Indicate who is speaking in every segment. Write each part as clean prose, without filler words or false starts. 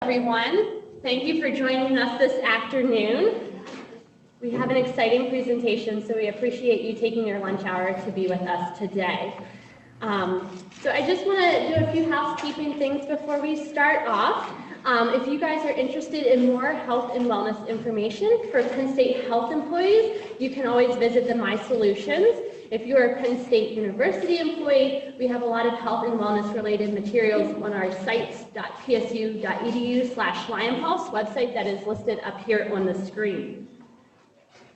Speaker 1: Everyone, thank you for joining us this afternoon. We have an exciting presentation, so we appreciate you taking your lunch hour to be with us today. So I just want to do a few housekeeping things before we start off. If you guys are interested in more health and wellness information for Penn State health employees, you can always visit the My Solutions. If you're a Penn State University employee, we have a lot of health and wellness related materials on our sites.psu.edu/LionPulse website that is listed up here on the screen.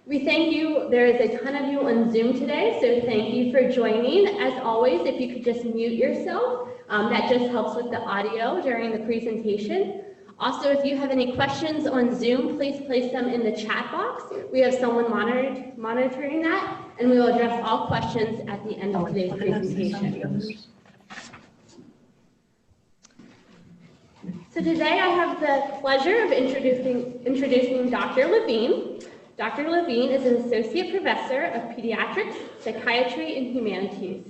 Speaker 1: We thank you. There is a ton of you on Zoom today, so thank you for joining. As always, if you could just mute yourself, that just helps with the audio during the presentation. Also, if you have any questions on Zoom, please place them in the chat box. We have someone monitoring that, and we will address all questions at the end of today's presentation. So today I have the pleasure of introducing Dr. Levine. Dr. Levine is an associate professor of pediatrics, psychiatry, and humanities.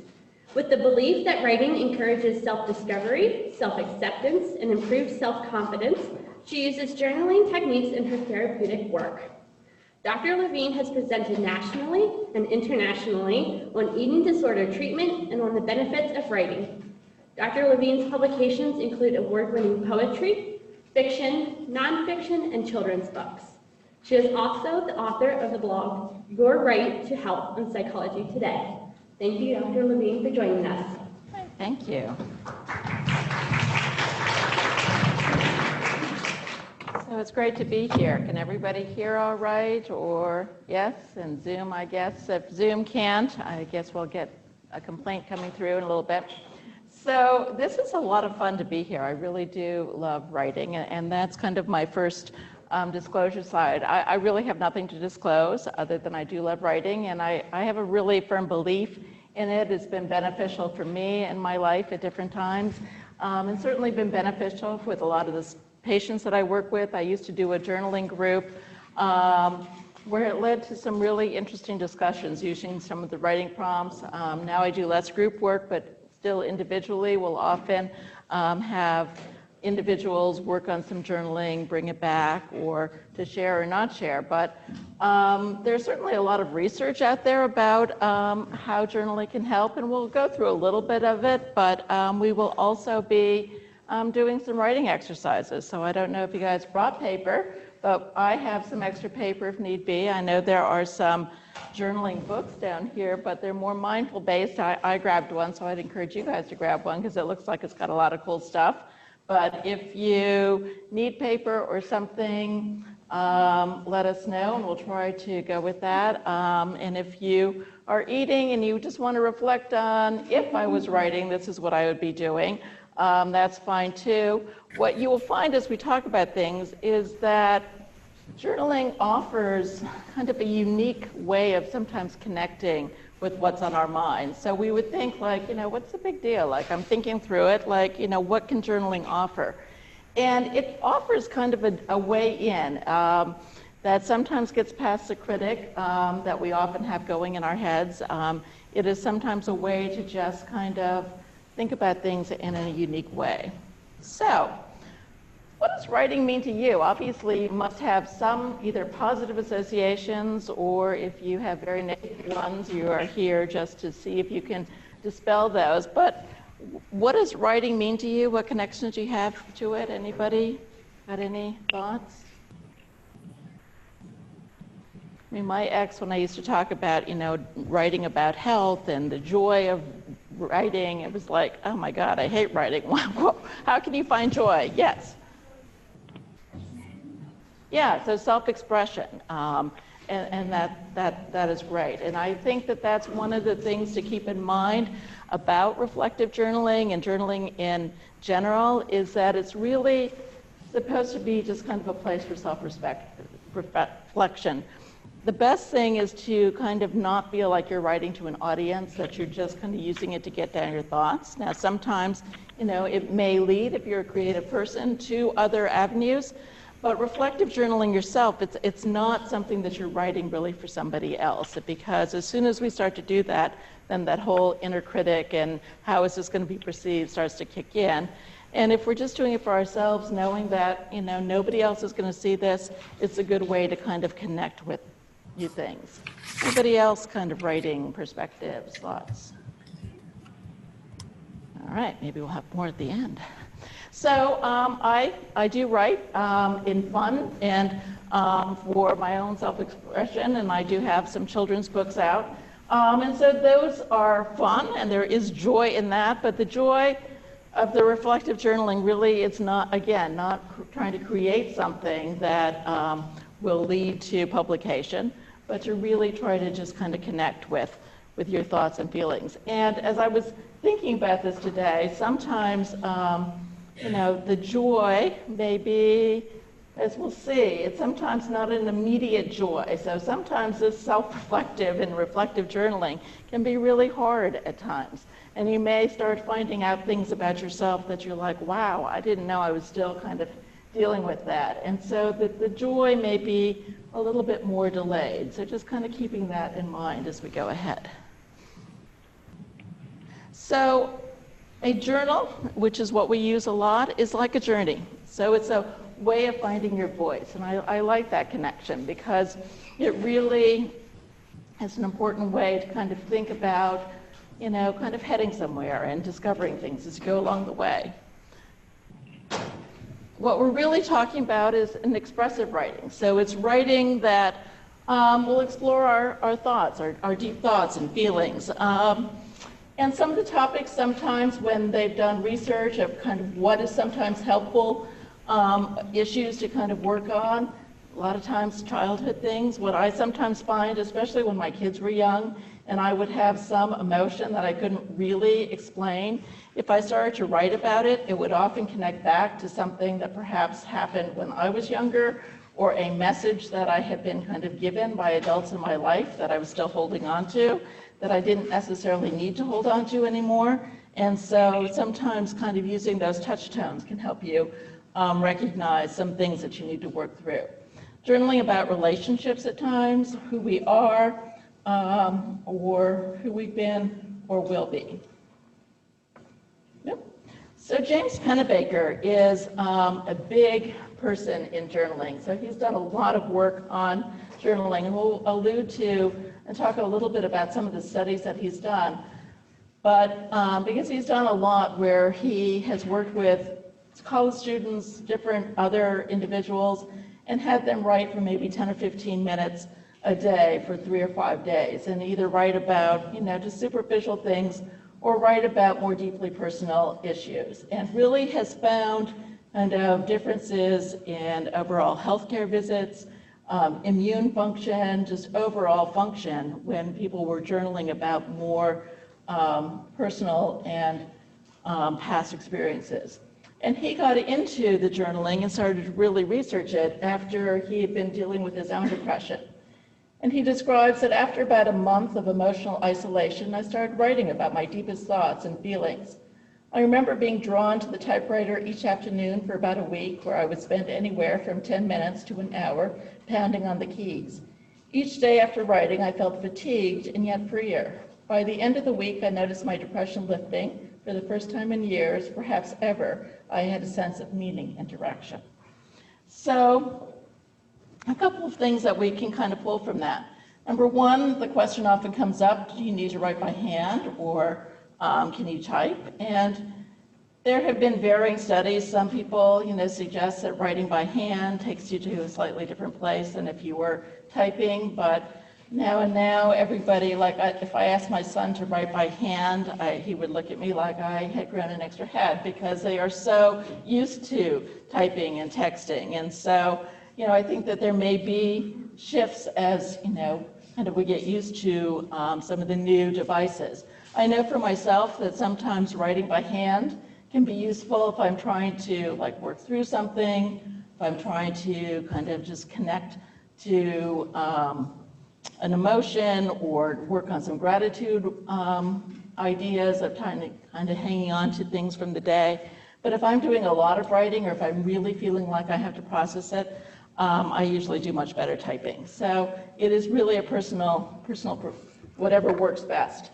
Speaker 1: With the belief that writing encourages self-discovery, self-acceptance, and improved self-confidence, she uses journaling techniques in her therapeutic work. Dr. Levine has presented nationally and internationally on eating disorder treatment and on the benefits of writing. Dr. Levine's publications include award-winning poetry, fiction, nonfiction, and children's books. She is also the author of the blog, Your Right to Health on Psychology Today. Thank you, Dr. Levine, for joining us.
Speaker 2: Thank you. So it's great to be here. Can everybody hear all right? Or yes, and Zoom, I guess. If Zoom can't, I guess we'll get a complaint coming through in a little bit. So this is a lot of fun to be here. I really do love writing, and that's kind of my first disclosure slide. I really have nothing to disclose other than I do love writing, and I have a really firm belief in it. It's been beneficial for me in my life at different times, and certainly been beneficial with a lot of the patients that I work with. I used to do a journaling group where it led to some really interesting discussions using some of the writing prompts. Now I do less group work, but still individually will often have individuals work on some journaling, bring it back, or to share or not share. But there's certainly a lot of research out there about how journaling can help, and we'll go through a little bit of it, but we will also be doing some writing exercises. So I don't know if you guys brought paper, but I have some extra paper if need be. I know there are some journaling books down here, but they're more mindful based. I grabbed one, so I'd encourage you guys to grab one because it looks like it's got a lot of cool stuff. But if you need paper or something, let us know, and we'll try to go with that. And if you are eating and you just want to reflect on, if I was writing, this is what I would be doing, that's fine too. What you will find as we talk about things is that journaling offers kind of a unique way of sometimes connecting with what's on our minds. So we would think like, what's the big deal? Like, I'm thinking through it, like, what can journaling offer? And it offers kind of a way in that sometimes gets past the critic that we often have going in our heads. It is sometimes a way to just kind of think about things in a unique way. So, what does writing mean to you? Obviously, you must have some either positive associations, or if you have very negative ones, you are here just to see if you can dispel those. But what does writing mean to you? What connections do you have to it? Anybody got any thoughts? I mean, my ex, when I used to talk about, writing about health and the joy of writing, it was like, oh my God, I hate writing. How can you find joy? Yes. Yeah, so self-expression, and that is great. And I think that that's one of the things to keep in mind about reflective journaling and journaling in general, is that it's really supposed to be just kind of a place for self-reflection. The best thing is to kind of not feel like you're writing to an audience, that you're just kind of using it to get down your thoughts. Now, sometimes, it may lead, if you're a creative person, to other avenues. But reflective journaling yourself, it's not something that you're writing really for somebody else, because as soon as we start to do that, then that whole inner critic and how is this going to be perceived starts to kick in. And if we're just doing it for ourselves, knowing that, you know, nobody else is going to see this, it's a good way to kind of connect with new things. Anybody else kind of writing perspectives, thoughts? All right, maybe we'll have more at the end. So I do write in fun and for my own self-expression, and I do have some children's books out. And so those are fun, and there is joy in that, but the joy of the reflective journaling really, it's not, again, not trying to create something that will lead to publication, but to really try to just kind of connect with your thoughts and feelings. And as I was thinking about this today, sometimes, you know, the joy may be, as we'll see, it's sometimes not an immediate joy. So sometimes this self-reflective and reflective journaling can be really hard at times. And you may start finding out things about yourself that you're like, wow, I didn't know I was still kind of dealing with that. And so the joy may be a little bit more delayed. So just kind of keeping that in mind as we go ahead. So a journal, which is what we use a lot, is like a journey. So it's a way of finding your voice. And I like that connection because it really is an important way to kind of think about, you know, kind of heading somewhere and discovering things as you go along the way. What we're really talking about is an expressive writing. So it's writing that will explore our thoughts, our deep thoughts and feelings. And some of the topics sometimes when they've done research of kind of what is sometimes helpful issues to kind of work on, a lot of times childhood things. What I sometimes find, especially when my kids were young, and I would have some emotion that I couldn't really explain, if I started to write about it, it would often connect back to something that perhaps happened when I was younger, or a message that I had been kind of given by adults in my life that I was still holding on to, that I didn't necessarily need to hold on to anymore. And so sometimes kind of using those touch tones can help you recognize some things that you need to work through. Journaling about relationships at times, who we are, or who we've been or will be. Yep. So James Pennebaker is a big person in journaling. So he's done a lot of work on journaling, and we'll allude to and talk a little bit about some of the studies that he's done. But because he's done a lot where he has worked with college students, different other individuals, and had them write for maybe 10 or 15 minutes a day for 3 or 5 days, and either write about, you know, just superficial things or write about more deeply personal issues, and really has found kind of differences in overall healthcare visits, immune function, just overall function when people were journaling about more personal and past experiences. And he got into the journaling and started to really research it after he had been dealing with his own depression. And he describes that after about a month of emotional isolation, I started writing about my deepest thoughts and feelings. I remember being drawn to the typewriter each afternoon for about a week, where I would spend anywhere from 10 minutes to an hour pounding on the keys. Each day after writing, I felt fatigued and yet freer. By the end of the week, I noticed my depression lifting. For the first time in years, perhaps ever, I had a sense of meaning and direction. So a couple of things that we can kind of pull from that. Number one, the question often comes up, do you need to write by hand or can you type? And there have been varying studies. Some people, you know, suggest that writing by hand takes you to a slightly different place than if you were typing, but now everybody, like if I asked my son to write by hand, he would look at me like I had grown an extra head, because they are so used to typing and texting. And so, you know, I think that there may be shifts as, you know, kind of we get used to some of the new devices. I know for myself that sometimes writing by hand can be useful if I'm trying to like work through something, if I'm trying to kind of just connect to an emotion or work on some gratitude ideas of kind of hanging on to things from the day. But if I'm doing a lot of writing, or if I'm really feeling like I have to process it, I usually do much better typing. So it is really a personal whatever works best.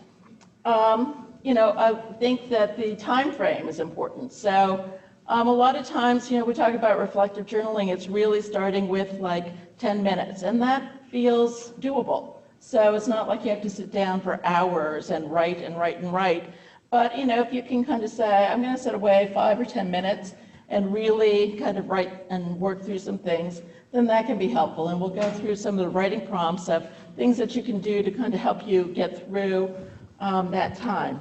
Speaker 2: You know, I think that the time frame is important. So A lot of times, we talk about reflective journaling, it's really starting with like 10 minutes, and that feels doable. So it's not like you have to sit down for hours and write and write and write. But, if you can kind of say, I'm going to set away 5 or 10 minutes and really kind of write and work through some things, then that can be helpful. And we'll go through some of the writing prompts of things that you can do to kind of help you get through that time.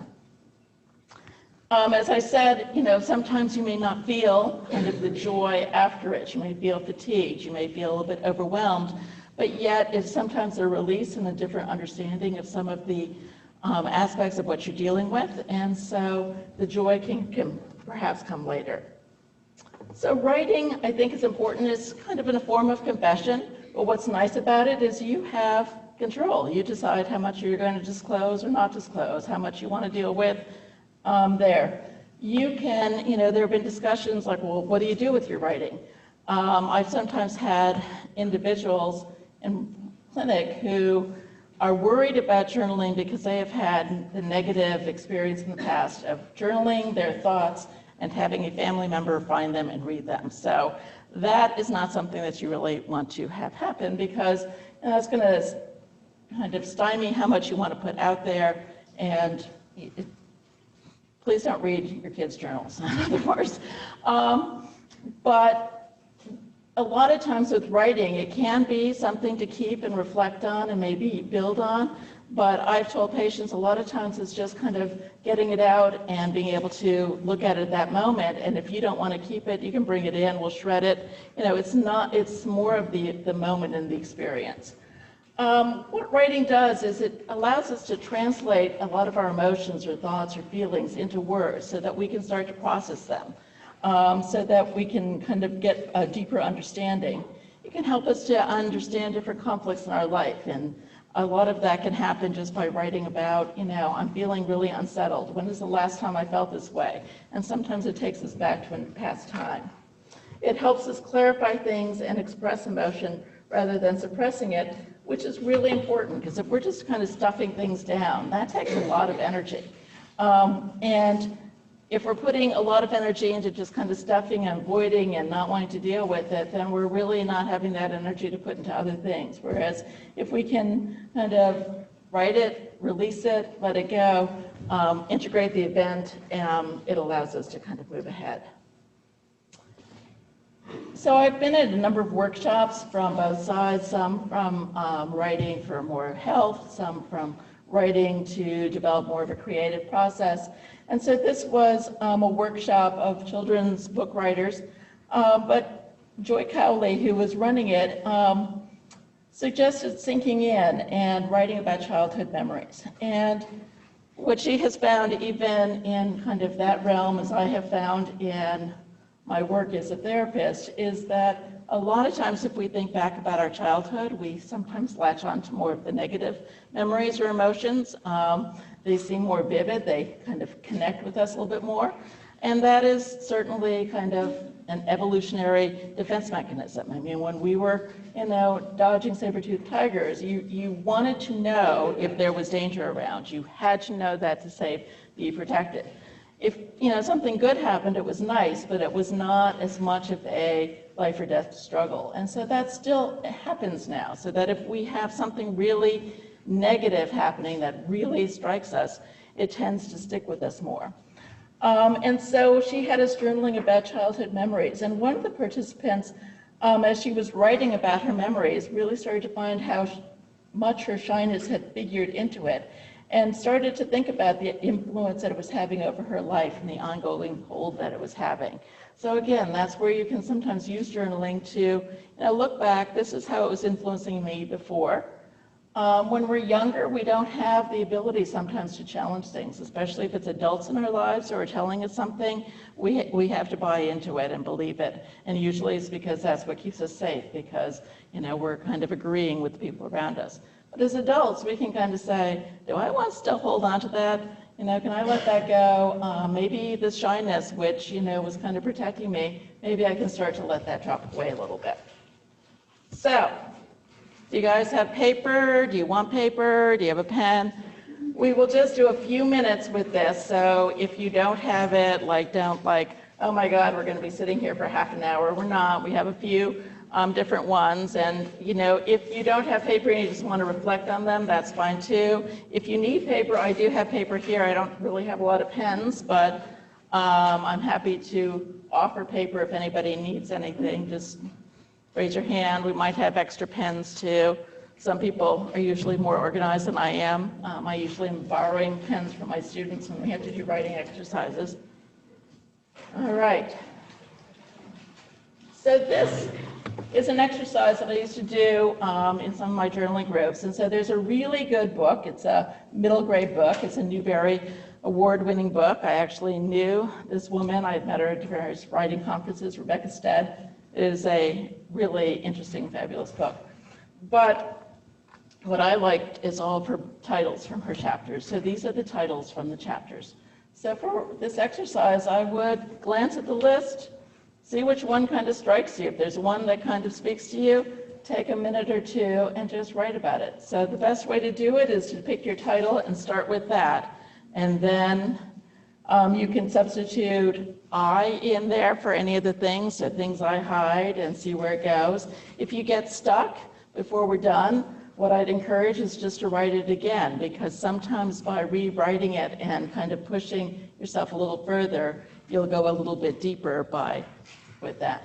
Speaker 2: As I said, sometimes you may not feel kind of the joy after it. You may feel fatigued. You may feel a little bit overwhelmed. But yet, it's sometimes a release and a different understanding of some of the aspects of what you're dealing with. And so the joy can perhaps come later. So writing, I think, is important. It's kind of in a form of confession. But what's nice about it is you have control. You decide how much you're going to disclose or not disclose, how much you want to deal with there. You can, there have been discussions like, well, what do you do with your writing? I've sometimes had individuals in clinic who are worried about journaling because they have had the negative experience in the past of journaling their thoughts and having a family member find them and read them. So that is not something that you really want to have happen, because that's going to kind of stymie how much you want to put out there, and please don't read your kids' journals, of course. But a lot of times with writing, it can be something to keep and reflect on and maybe build on. But I've told patients a lot of times it's just kind of getting it out and being able to look at it at that moment. And if you don't want to keep it, you can bring it in, we'll shred it. It's more of the moment and the experience. What writing does is it allows us to translate a lot of our emotions or thoughts or feelings into words so that we can start to process them. So that we can kind of get a deeper understanding. It can help us to understand different conflicts in our life, and a lot of that can happen just by writing about, I'm feeling really unsettled. When is the last time I felt this way? And sometimes it takes us back to a past time. It helps us clarify things and express emotion rather than suppressing it, which is really important, because if we're just kind of stuffing things down, that takes a lot of energy. And if we're putting a lot of energy into just kind of stuffing and avoiding and not wanting to deal with it, then we're really not having that energy to put into other things. Whereas if we can kind of write it, release it, let it go, integrate the event, it allows us to kind of move ahead. So I've been at a number of workshops from both sides, some from writing for more health, some from writing to develop more of a creative process. And so this was a workshop of children's book writers, but Joy Cowley, who was running it, suggested sinking in and writing about childhood memories. And what she has found, even in kind of that realm, as I have found in my work as a therapist, is that a lot of times if we think back about our childhood, we sometimes latch on to more of the negative memories or emotions. They seem more vivid, they kind of connect with us a little bit more. And that is certainly kind of an evolutionary defense mechanism. I mean, when we were, dodging saber-toothed tigers, you wanted to know if there was danger around. You had to know that to be protected. If, something good happened, it was nice, but it was not as much of a life or death struggle. And so that still happens now, so that if we have something really negative happening that really strikes us, it tends to stick with us more. And so she had us journaling about childhood memories. And one of the participants, as she was writing about her memories, really started to find how much her shyness had figured into it, and started to think about the influence that it was having over her life and the ongoing hold that it was having. So again, that's where you can sometimes use journaling to look back. This is how it was influencing me before. When we're younger, we don't have the ability sometimes to challenge things, especially if it's adults in our lives who are telling us something. We have to buy into it and believe it. And usually it's because that's what keeps us safe, because we're kind of agreeing with the people around us. But as adults, we can kind of say, do I want to still hold on to that? Can I let that go? Maybe this shyness, which, was kind of protecting me, maybe I can start to let that drop away a little bit. So, do you guys have paper? Do you want paper? Do you have a pen? We will just do a few minutes with this. So if you don't have it, don't oh my God, we're going to be sitting here for half an hour. We're not. We have a few different ones. And, you know, if you don't have paper and you just want to reflect on them, that's fine too. If you need paper, I do have paper here. I don't really have a lot of pens, but I'm happy to offer paper if anybody needs anything. Just raise your hand. We might have extra pens too. Some people are usually more organized than I am. I usually am borrowing pens from my students when we have to do writing exercises. All right. So this is an exercise that I used to do in some of my journaling groups. And so there's a really good book. It's a middle grade book. It's a Newbery award-winning book. I actually knew this woman. I had met her at various writing conferences, Rebecca Stead. It is a really interesting, fabulous book. But what I liked is all of her titles from her chapters. So these are the titles from the chapters. So for this exercise, I would glance at the list, see which one kind of strikes you. If there's one that kind of speaks to you, take a minute or two and just write about it. So the best way to do it is to pick your title and start with that. And then you can substitute I in there for any of the things, so things I hide, and see where it goes. If you get stuck before we're done, what I'd encourage is just to write it again, because sometimes by rewriting it and kind of pushing yourself a little further, you'll go a little bit deeper with that.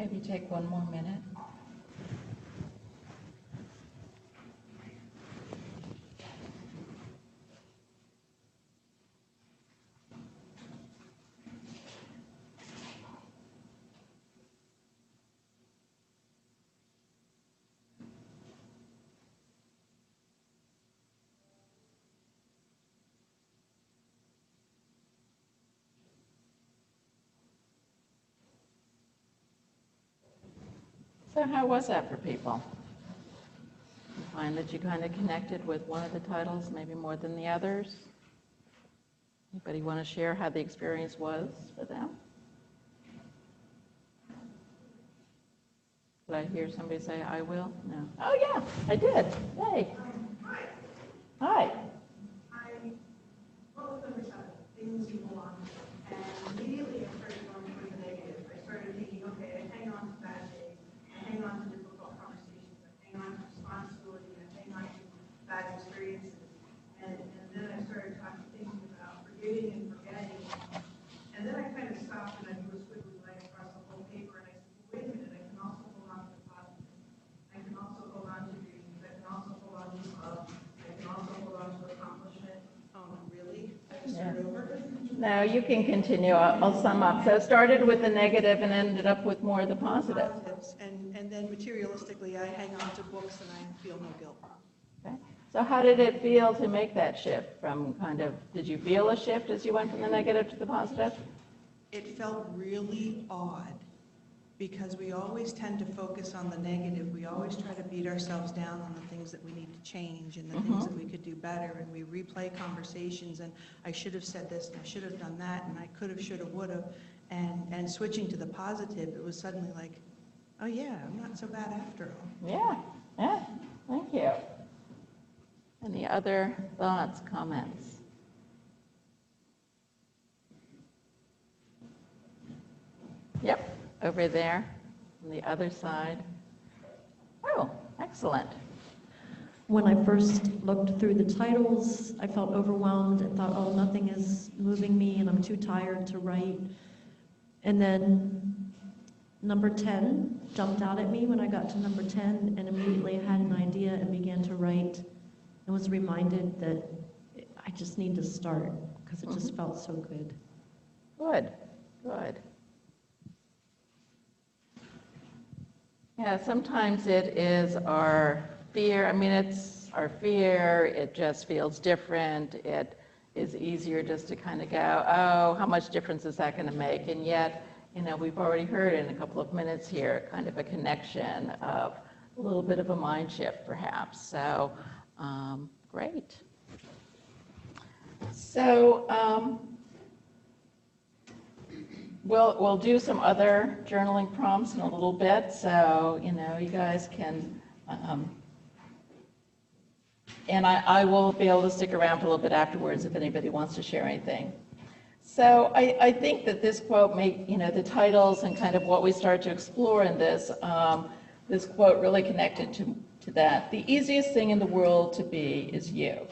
Speaker 2: Maybe take one more minute. So how was that for people? You find that you kind of connected with one of the titles, maybe more than the others? Anybody want to share how the experience was for them? Did I hear somebody say, I will? No. Oh, yeah, I did. Hey. Hi.
Speaker 3: What was number 7? Things you hold on to. And immediately I started going for the negative. I started thinking, okay, I hang on to bad days. I hang on to difficult conversations. I hang on to responsibility. I hang on to bad experiences. And then I started thinking about forgiving and forgetting. And then I kind of stopped and I drew a squiggly line across the whole paper. And I said, well, wait a minute, I can also hold on to the positive. I can also hold on to dreams. I can also hold on to love. I can also hold on to accomplishment. Oh, really? I just start over?
Speaker 2: No, you can continue. I'll sum up. So it started with the negative and ended up with more of the positive.
Speaker 3: Positives. And then materialistically, I hang on to books and I feel no guilt.
Speaker 2: Okay. So how did it feel to make that shift from kind of, did you feel a shift as you went from the negative to the positive?
Speaker 3: It felt really odd because we always tend to focus on the negative. We always try to beat ourselves down on the things that we need to change and the things that we could do better. And we replay conversations and I should have said this and I should have done that and I could have, should have, would have. And switching to the positive, it was suddenly like, oh yeah, I'm not so bad after all.
Speaker 2: Yeah, thank you. Any other thoughts, comments? Yep, over there on the other side. Oh, excellent.
Speaker 4: When I first looked through the titles, I felt overwhelmed and thought, oh, nothing is moving me and I'm too tired to write. And then number 10 jumped out at me when I got to number 10 and immediately I had an idea and began to write and was reminded that I just need to start because it just felt so good.
Speaker 2: Good. Yeah, sometimes it is our fear. I mean, it's our fear. It just feels different. It is easier just to kind of go, oh, how much difference is that going to make? And yet, we've already heard in a couple of minutes here kind of a connection of a little bit of a mind shift, perhaps. So, great. So, we'll do some other journaling prompts in a little bit, so you guys can, and I will be able to stick around for a little bit afterwards if anybody wants to share anything. So I think that this quote the titles and kind of what we start to explore in this, this quote really connected to that. The easiest thing in the world to be is you.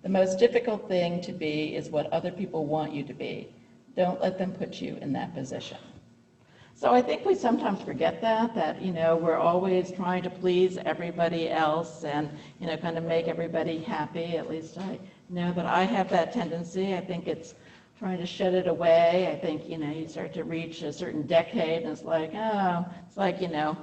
Speaker 2: The most difficult thing to be is what other people want you to be. Don't let them put you in that position. So I think we sometimes forget that we're always trying to please everybody else and, kind of make everybody happy. At least I know that I have that tendency. I think it's trying to shed it away. I think, you start to reach a certain decade and it's like,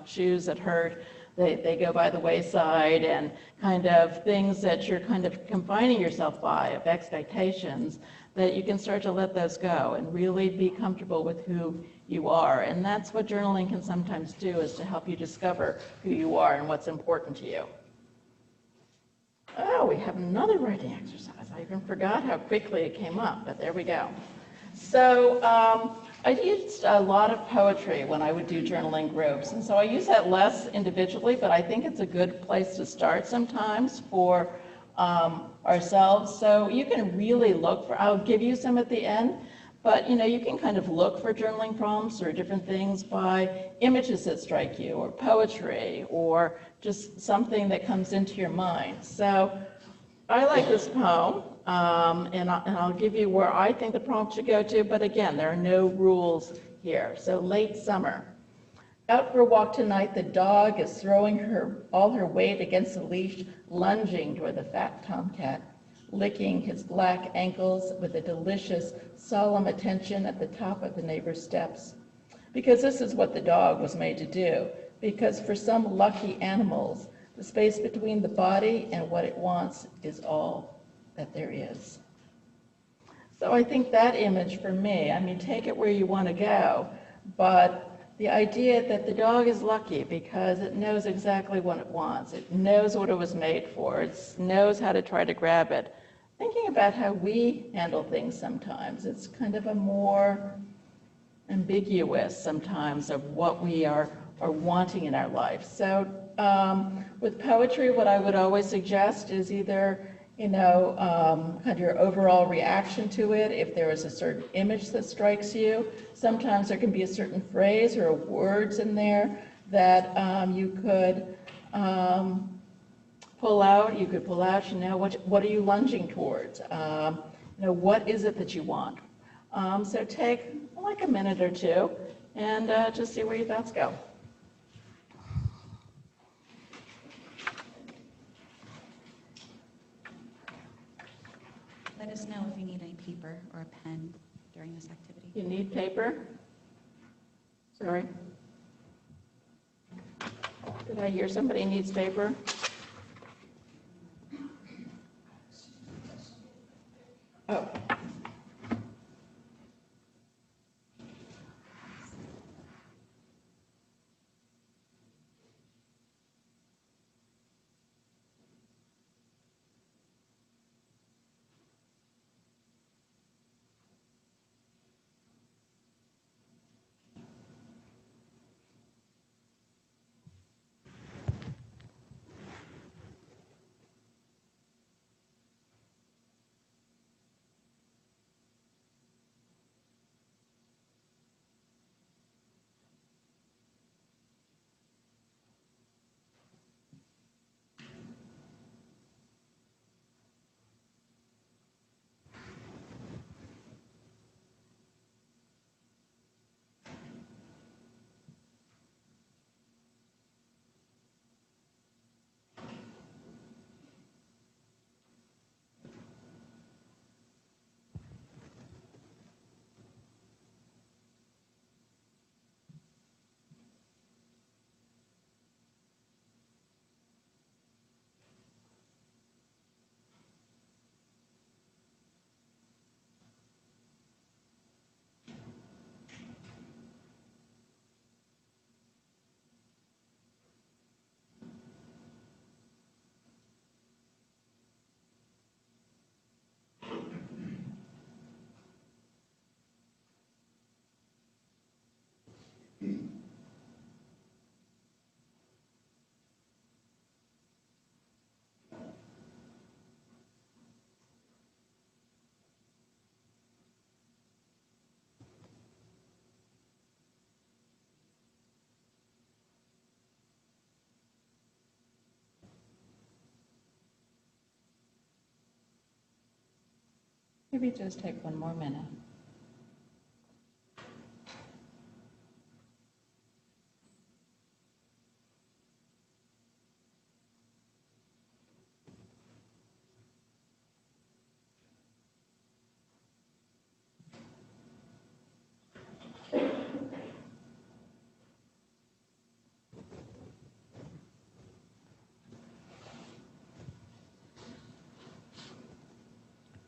Speaker 2: shoes that hurt. They go by the wayside and kind of things that you're kind of confining yourself by, of expectations, that you can start to let those go and really be comfortable with who you are. And that's what journaling can sometimes do, is to help you discover who you are and what's important to you. Oh, we have another writing exercise. I even forgot how quickly it came up, but there we go. So I used a lot of poetry when I would do journaling groups, and so I use that less individually, but I think it's a good place to start sometimes for ourselves. So you can really look for, I'll give you some at the end, but you can kind of look for journaling prompts or different things by images that strike you, or poetry, or just something that comes into your mind. So I like this poem, and I'll give you where I think the prompt should go to, but again, there are no rules here. So late summer. Out for a walk tonight, the dog is throwing all her weight against the leash, lunging toward the fat tomcat, licking his black ankles with a delicious, solemn attention at the top of the neighbor's steps. Because this is what the dog was made to do. Because for some lucky animals, the space between the body and what it wants is all that there is. So I think that image for me, I mean, take it where you want to go, but the idea that the dog is lucky because it knows exactly what it wants. It knows what it was made for. It knows how to try to grab it. Thinking about how we handle things sometimes, it's kind of a more ambiguous sometimes of what we are wanting in our life. So with poetry, what I would always suggest is either kind of your overall reaction to it, if there is a certain image that strikes you. Sometimes there can be a certain phrase or words in there that you could pull out. You could pull out, what are you lunging towards? What is it that you want? So take like a minute or two and just see where your thoughts go.
Speaker 5: Let us know if you need any paper or a pen during this activity.
Speaker 2: You need paper? Sorry. Did I hear somebody needs paper? Oh. Maybe just take one more minute.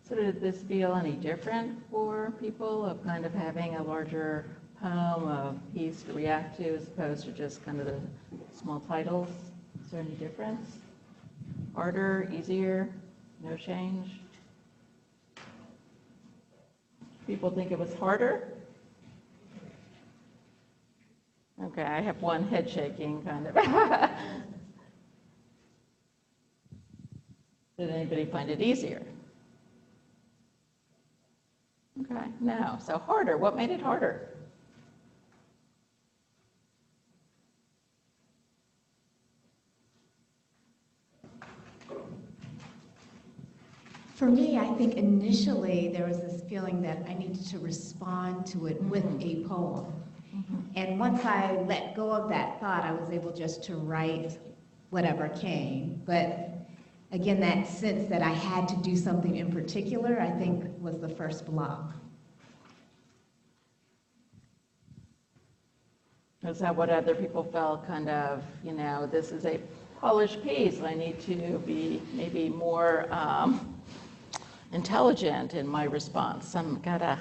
Speaker 2: So did this feel any different for people of kind of having a larger poem, a piece to react to as opposed to just kind of the small titles? Is there any difference? Harder, easier, no change? People think it was harder? Okay, I have one head shaking kind of. Did anybody find it easier? Okay, no. So harder, what made it harder?
Speaker 6: For me, I think initially there was this feeling that I needed to respond to it with a poem. And once I let go of that thought, I was able just to write whatever came. But again, that sense that I had to do something in particular, I think was the first block.
Speaker 2: Is that what other people felt, kind of, this is a polished piece, I need to be maybe more intelligent in my response? I'm gotta.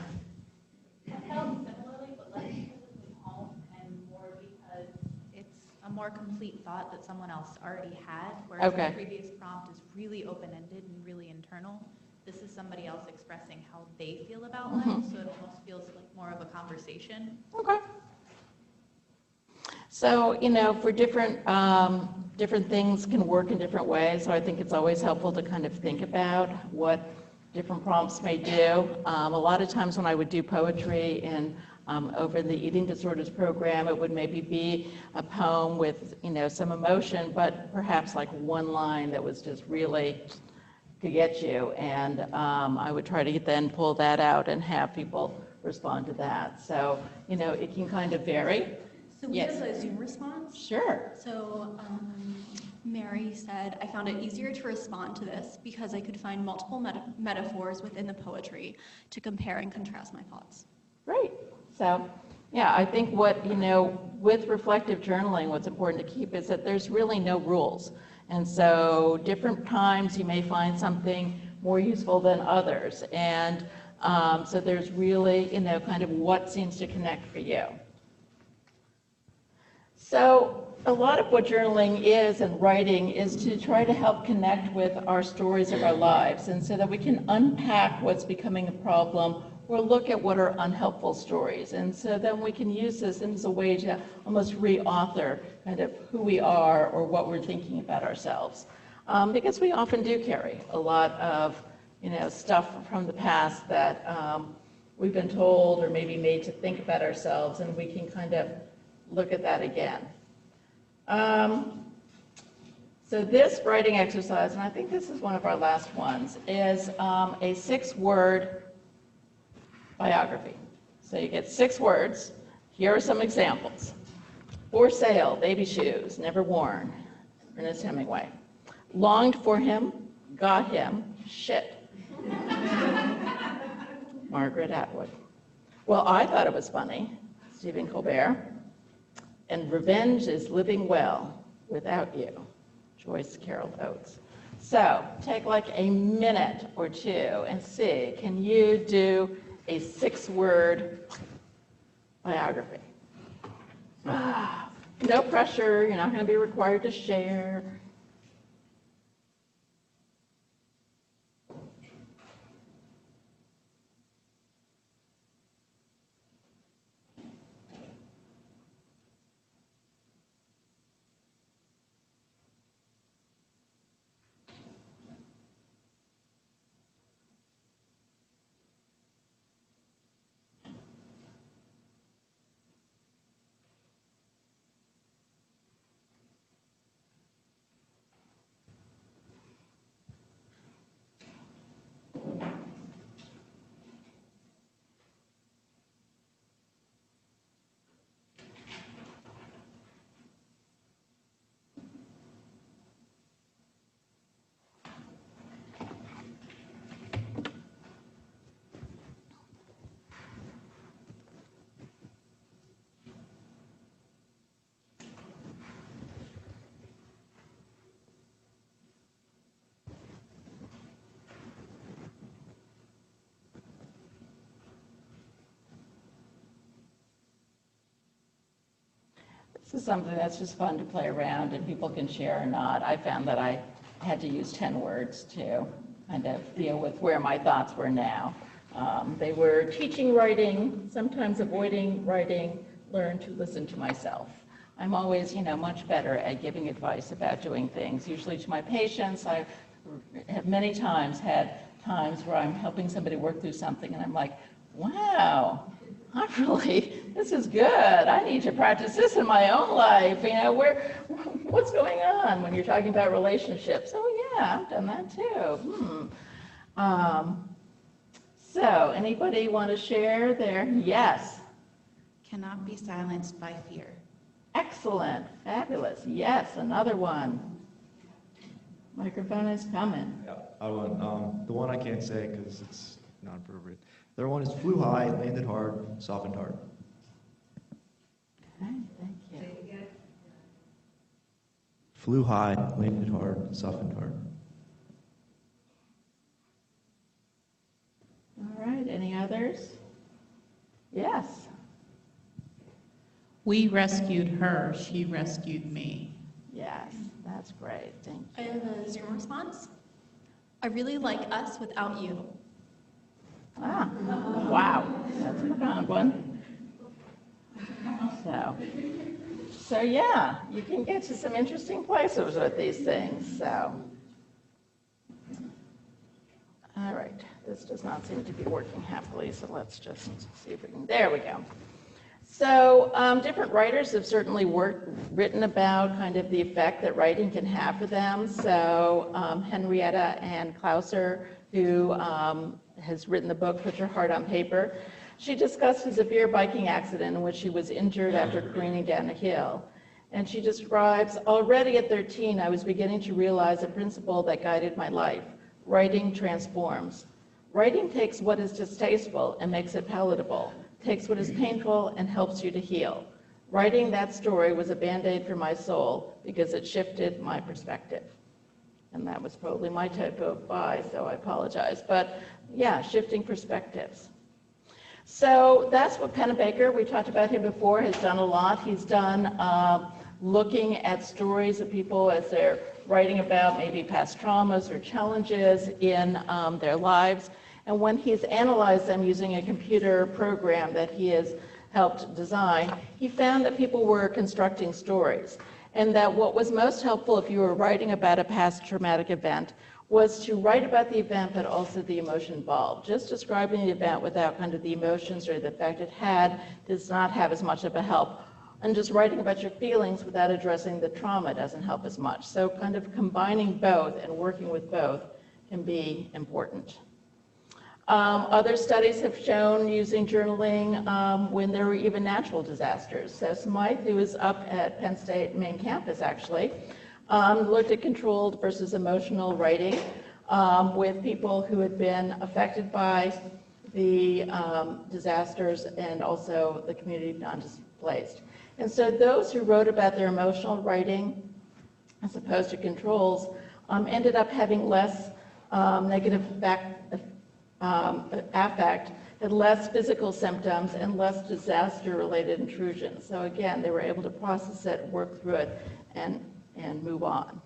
Speaker 5: I felt similarly, but less because of the home and more because it's a more complete thought that someone else already had, whereas
Speaker 2: Okay.
Speaker 5: the previous prompt is really open-ended and really internal. This is somebody else expressing how they feel about life, so it almost feels like more of a conversation.
Speaker 2: Okay. So, for different things can work in different ways, so I think it's always helpful to kind of think about what different prompts may do. A lot of times when I would do poetry over in the eating disorders program, it would maybe be a poem with, some emotion, but perhaps like one line that was just really to get you. And I would try to then pull that out and have people respond to that. So, it can kind of vary.
Speaker 7: So we
Speaker 2: Yes.
Speaker 7: have a Zoom response.
Speaker 2: Sure.
Speaker 7: So Mary said, I found it easier to respond to this because I could find multiple metaphors within the poetry to compare and contrast my thoughts.
Speaker 2: Great. So, yeah, I think with reflective journaling, what's important to keep is that there's really no rules. And so different times you may find something more useful than others. And so there's really, kind of what seems to connect for you. So a lot of what journaling is and writing is to try to help connect with our stories of our lives, and so that we can unpack what's becoming a problem or look at what are unhelpful stories. And so then we can use this as a way to almost re-author kind of who we are or what we're thinking about ourselves. Because we often do carry a lot of stuff from the past that we've been told or maybe made to think about ourselves, and we can kind of look at that again. So this writing exercise, and I think this is one of our last ones, is a 6-word biography. So you get 6 words. Here are some examples. For sale, baby shoes, never worn, Ernest Hemingway. Longed for him, got him, shit. Margaret Atwood. Well, I thought it was funny, Stephen Colbert. And revenge is living well without you, Joyce Carol Oates. So take like a minute or two and see, can you do a 6-word biography? No pressure, you're not going to be required to share. This is something that's just fun to play around, and people can share or not. I found that I had to use 10 words to kind of deal with where my thoughts were now. They were teaching writing, sometimes avoiding writing, learn to listen to myself. I'm always, much better at giving advice about doing things, usually to my patients. I have many times had times where I'm helping somebody work through something, and I'm like, wow, this is good. I need to practice this in my own life. What's going on when you're talking about relationships? Oh yeah, I've done that too. So anybody want to share their? Yes.
Speaker 5: cannot be silenced by fear.
Speaker 2: Excellent, fabulous. Yes, another one. Microphone is coming.
Speaker 8: Yeah, other one. The one I can't say because it's not appropriate. The other one is flew high, landed hard, softened hard.
Speaker 2: Okay, thank you.
Speaker 8: Flew high, landed hard, softened hard.
Speaker 2: All right, any others? Yes.
Speaker 9: We rescued her, she rescued me.
Speaker 2: Yes, that's great. Thank
Speaker 7: I
Speaker 2: you.
Speaker 7: have a Zoom response. I really like us without you.
Speaker 2: Ah, wow, that's a profound one. So yeah, you can get to some interesting places with these things, so. All right, this does not seem to be working happily, so let's just see if we can, there we go. So different writers have certainly written about kind of the effect that writing can have for them. So Henrietta Ann Clauser, who has written the book Put Your Heart on Paper, she discussed a severe biking accident in which she was injured after careening down a hill. And she describes, already at 13, I was beginning to realize a principle that guided my life. Writing transforms. Writing takes what is distasteful and makes it palatable, takes what is painful and helps you to heal. Writing that story was a Band-Aid for my soul because it shifted my perspective. And that was probably my typo of bye, so I apologize. But yeah, shifting perspectives. So that's what Pennebaker, we talked about him before, has done a lot. He's done looking at stories of people as they're writing about maybe past traumas or challenges in their lives. And when he's analyzed them using a computer program that he has helped design, he found that people were constructing stories. And that what was most helpful if you were writing about a past traumatic event was to write about the event, but also the emotion involved. Just describing the event without kind of the emotions or the effect it had does not have as much of a help. And just writing about your feelings without addressing the trauma doesn't help as much. So kind of combining both and working with both can be important. Other studies have shown using journaling when there were even natural disasters. So Smythe, who was up at Penn State main campus actually, looked at controlled versus emotional writing with people who had been affected by the disasters and also the community non-displaced. And so those who wrote about their emotional writing as opposed to controls ended up having less negative affect, had less physical symptoms and less disaster-related intrusions. So again, they were able to process it, work through it, and move on.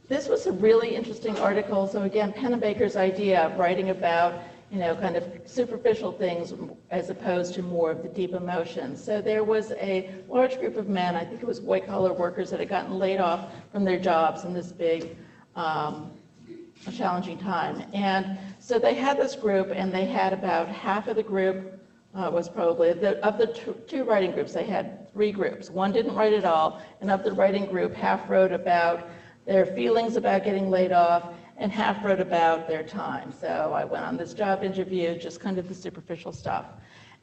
Speaker 2: This was a really interesting article. So again, Pennebaker's idea of writing about, kind of superficial things as opposed to more of the deep emotions. So there was a large group of men, I think it was white-collar workers that had gotten laid off from their jobs in this big challenging time. And so they had this group, and they had about half of the group was probably, of the two writing groups, they had 3 groups. One didn't write at all, and of the writing group, half wrote about their feelings about getting laid off, and half wrote about their time. So I went on this job interview, just kind of the superficial stuff.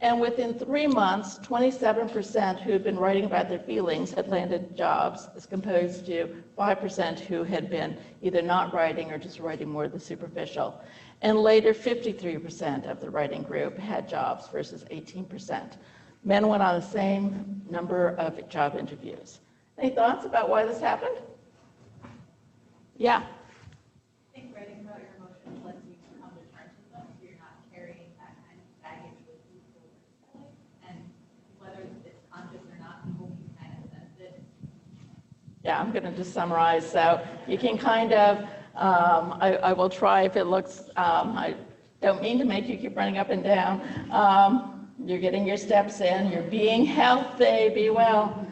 Speaker 2: And within 3 months, 27% who had been writing about their feelings had landed jobs, as opposed to 5% who had been either not writing or just writing more of the superficial. And later, 53% of the writing group had jobs versus 18%. Men went on the same number of job interviews. Any thoughts about why this happened? Yeah.
Speaker 5: I think writing about your emotions lets you come to terms with them, so you're not carrying that kind of baggage with you forward. And whether it's conscious or not, people can kind of sense it.
Speaker 2: Yeah, I'm going to just summarize. So you can kind of, I will try if it looks, I don't mean to make you keep running up and down. You're getting your steps in, you're being healthy, be well.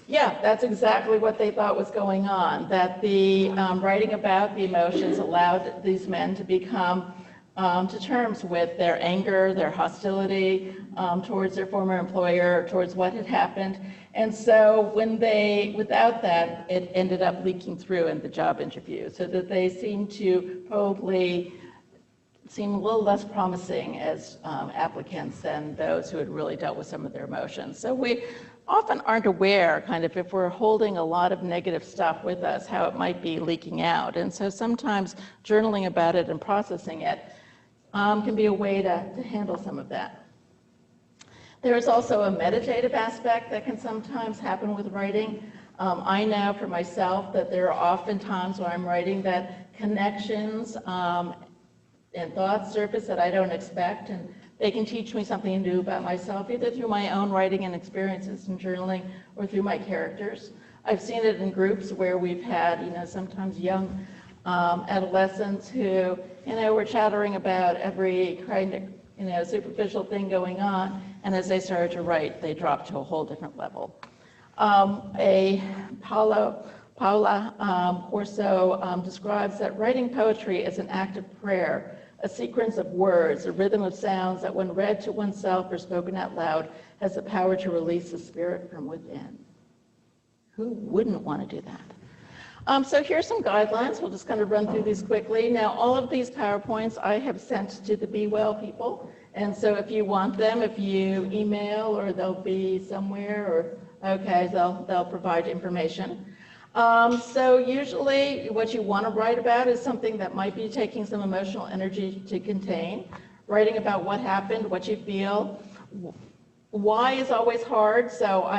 Speaker 2: Yeah, that's exactly what they thought was going on, that the writing about the emotions allowed these men to become to terms with their anger, their hostility towards their former employer, towards what had happened. And so without that, it ended up leaking through in the job interview, so that they seemed to probably seem a little less promising as applicants than those who had really dealt with some of their emotions. So we often aren't aware, kind of, if we're holding a lot of negative stuff with us, how it might be leaking out. And so sometimes journaling about it and processing it can be a way to handle some of that. There is also a meditative aspect that can sometimes happen with writing. I know for myself that there are often times when I'm writing that connections and thoughts surface that I don't expect, and they can teach me something new about myself, either through my own writing and experiences in journaling or through my characters. I've seen it in groups where we've had, sometimes young adolescents who, were chattering about every kind of, superficial thing going on, and as they started to write, they dropped to a whole different level. Paula Corso describes that writing poetry is an act of prayer, a sequence of words, a rhythm of sounds that when read to oneself or spoken out loud has the power to release the spirit from within. Who wouldn't want to do that? So here's some guidelines. We'll just kind of run through these quickly. Now, all of these PowerPoints I have sent to the Be Well people. And so if you want them, if you email, or they'll be somewhere, or okay, they'll provide information. So usually what you want to write about is something that might be taking some emotional energy to contain. Writing about what happened, what you feel. Why is always hard. So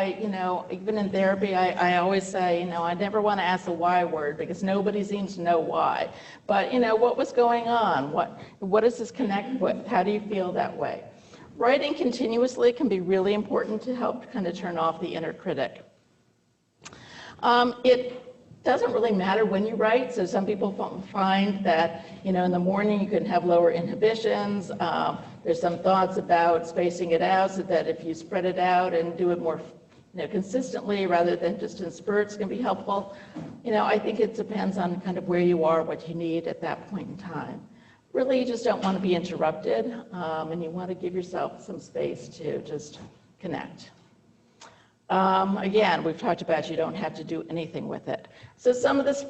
Speaker 2: even in therapy, I always say, I never want to ask the why word because nobody seems to know why. But, what was going on? What does this connect with? How do you feel that way? Writing continuously can be really important to help kind of turn off the inner critic. It doesn't really matter when you write. So some people find that, in the morning you can have lower inhibitions. There's some thoughts about spacing it out so that if you spread it out and do it more consistently rather than just in spurts can be helpful. I think it depends on kind of where you are, what you need at that point in time. Really, you just don't want to be interrupted, and you want to give yourself some space to just connect. Again, we've talked about you don't have to do anything with it. So some of this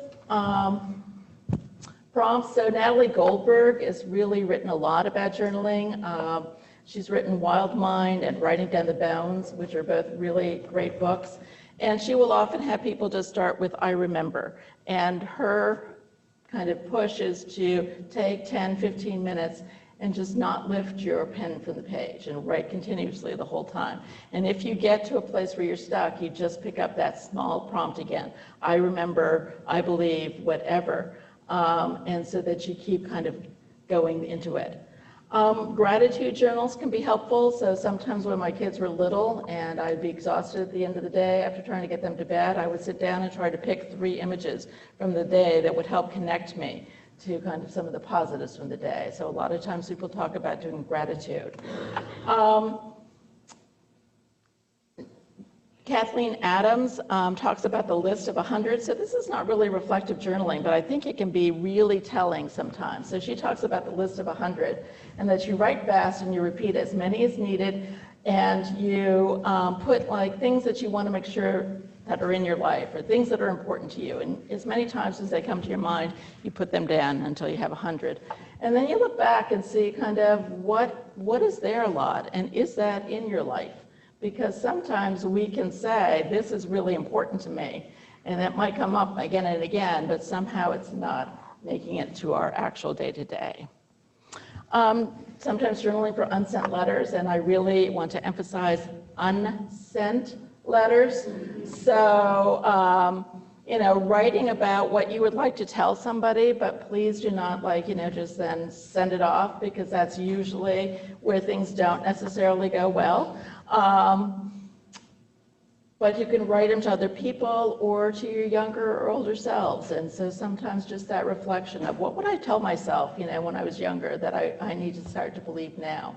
Speaker 2: prompts. So Natalie Goldberg has really written a lot about journaling. She's written Wild Mind and Writing Down the Bones, which are both really great books. And she will often have people just start with I remember. And her kind of push is to take 10, 15 minutes and just not lift your pen from the page and write continuously the whole time. And if you get to a place where you're stuck, you just pick up that small prompt again. I remember, I believe, whatever. And so that you keep kind of going into it. Gratitude journals can be helpful. So sometimes when my kids were little and I'd be exhausted at the end of the day after trying to get them to bed, I would sit down and try to pick 3 images from the day that would help connect me to kind of some of the positives from the day. So a lot of times people talk about doing gratitude. Kathleen Adams talks about the list of 100. So this is not really reflective journaling, but I think it can be really telling sometimes. So she talks about the list of 100 and that you write fast and you repeat as many as needed, and you put like things that you want to make sure that are in your life or things that are important to you. And as many times as they come to your mind, you put them down until you have 100. And then you look back and see kind of what is there a lot, and is that in your life? Because sometimes we can say, this is really important to me, and that might come up again and again, but somehow it's not making it to our actual day-to-day. Sometimes journaling for unsent letters, and I really want to emphasize unsent letters. So, writing about what you would like to tell somebody, but please do not just then send it off, because that's usually where things don't necessarily go well. But you can write them to other people or to your younger or older selves. And so sometimes just that reflection of what would I tell myself, when I was younger that I need to start to believe now.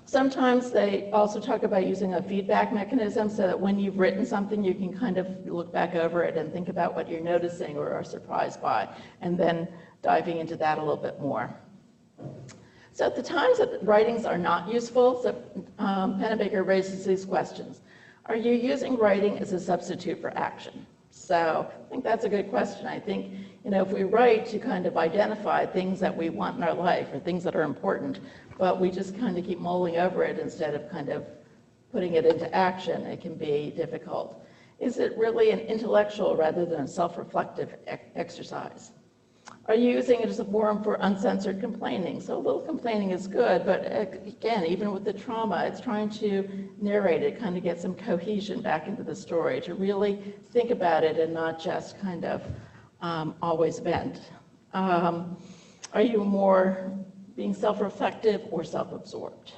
Speaker 2: Sometimes they also talk about using a feedback mechanism so that when you've written something, you can kind of look back over it and think about what you're noticing or are surprised by, and then diving into that a little bit more. So at the times that writings are not useful, so Pennebaker raises these questions. Are you using writing as a substitute for action? So I think that's a good question. I think, if we write to kind of identify things that we want in our life or things that are important, but we just kind of keep mulling over it instead of kind of putting it into action, it can be difficult. Is it really an intellectual rather than a self-reflective exercise? Are you using it as a forum for uncensored complaining? So a little complaining is good, but again, even with the trauma, it's trying to narrate it, kind of get some cohesion back into the story, to really think about it and not just kind of always vent. Are you more being self-reflective or self-absorbed?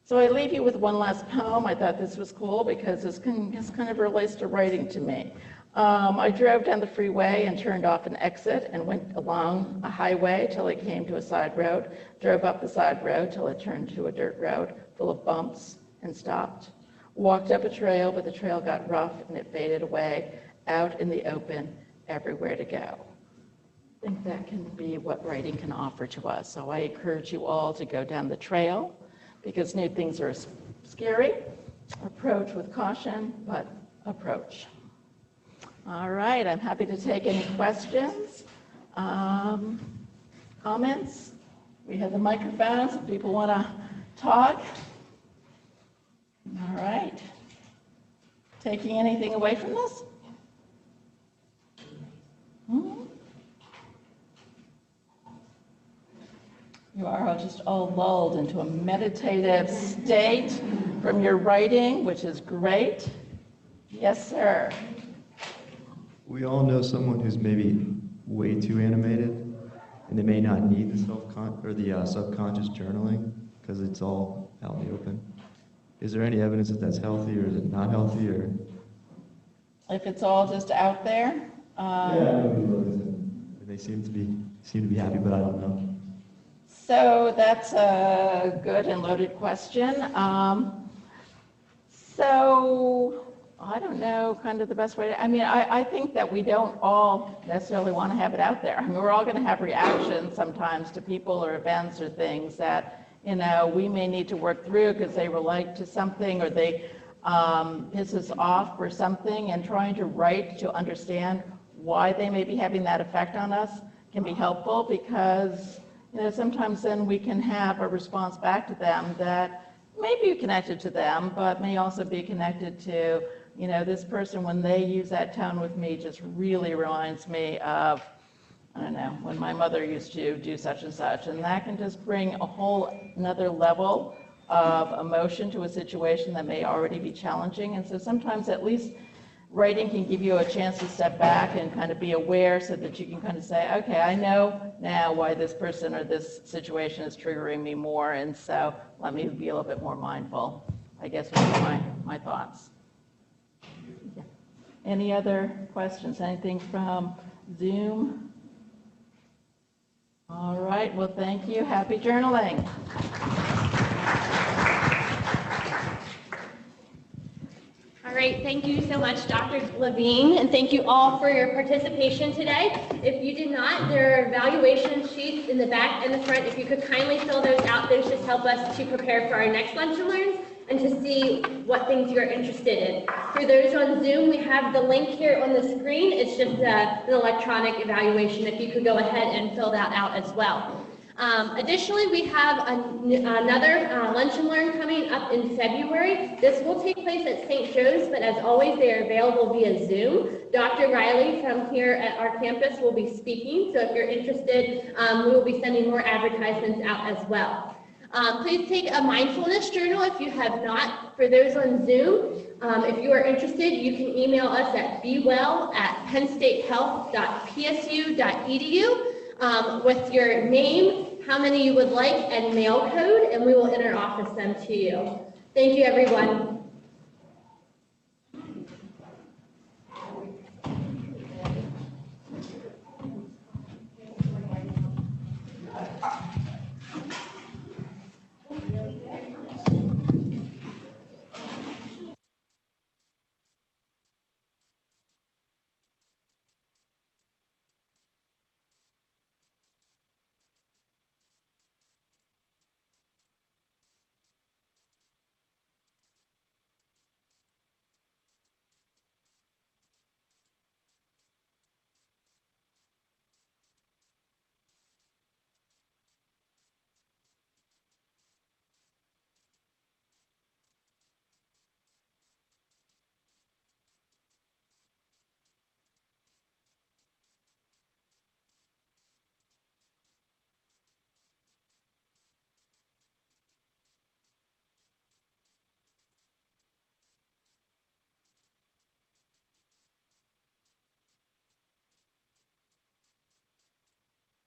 Speaker 2: So I leave you with one last poem. I thought this was cool because this kind of relates to writing to me. I drove down the freeway and turned off an exit and went along a highway till it came to a side road, drove up the side road till it turned to a dirt road full of bumps and stopped. Walked up a trail, but the trail got rough and it faded away, out in the open, everywhere to go. I think that can be what writing can offer to us. So I encourage you all to go down the trail because new things are scary. Approach with caution, but approach. All right, I'm happy to take any questions, comments. We have the microphones if people want to talk. All right. Taking anything away from this? You are just all lulled into a meditative state from your writing, which is great. Yes, sir.
Speaker 8: We all know someone who's maybe way too animated, and they may not need the subconscious journaling because it's all out in the open. Is there any evidence that that's healthy, or is it not healthy, or?
Speaker 2: If it's all just out there.
Speaker 8: They seem to be happy, but I don't know.
Speaker 2: So that's a good and loaded question. So I don't know kind of the best way to, I think that we don't all necessarily want to have it out there. We're all going to have reactions sometimes to people or events or things that, we may need to work through because they relate to something or they piss us off or something, and trying to write to understand why they may be having that effect on us can be helpful because, sometimes then we can have a response back to them that may be connected to them, but may also be connected to, this person, when they use that tone with me, just really reminds me of, I don't know, when my mother used to do such and such. And that can just bring a whole another level of emotion to a situation that may already be challenging. And so sometimes at least writing can give you a chance to step back and kind of be aware so that you can kind of say, okay, I know now why this person or this situation is triggering me more. And so let me be a little bit more mindful, I guess would be my thoughts. Yeah. Any other questions? Anything from Zoom? All right, well, thank you. Happy journaling.
Speaker 1: All right, thank you so much, Dr. Levine, and thank you all for your participation today. If you did not, there are evaluation sheets in the back and the front. If you could kindly fill those out, those just help us to prepare for our next Lunch and Learns and to see what things you're interested in. For those on Zoom, we have the link here on the screen. It's just an electronic evaluation. If you could go ahead and fill that out as well. Additionally, we have another Lunch and Learn coming up in February. This will take place at St. Joe's, but as always, they are available via Zoom. Dr. Riley from here at our campus will be speaking, so if you're interested, we will be sending more advertisements out as well. Please take a mindfulness journal if you have not. For those on Zoom, if you are interested, you can email us at bewell@pennstatehealth.psu.edu. With your name, how many you would like, and mail code, and we will interoffice them to you. Thank you, everyone.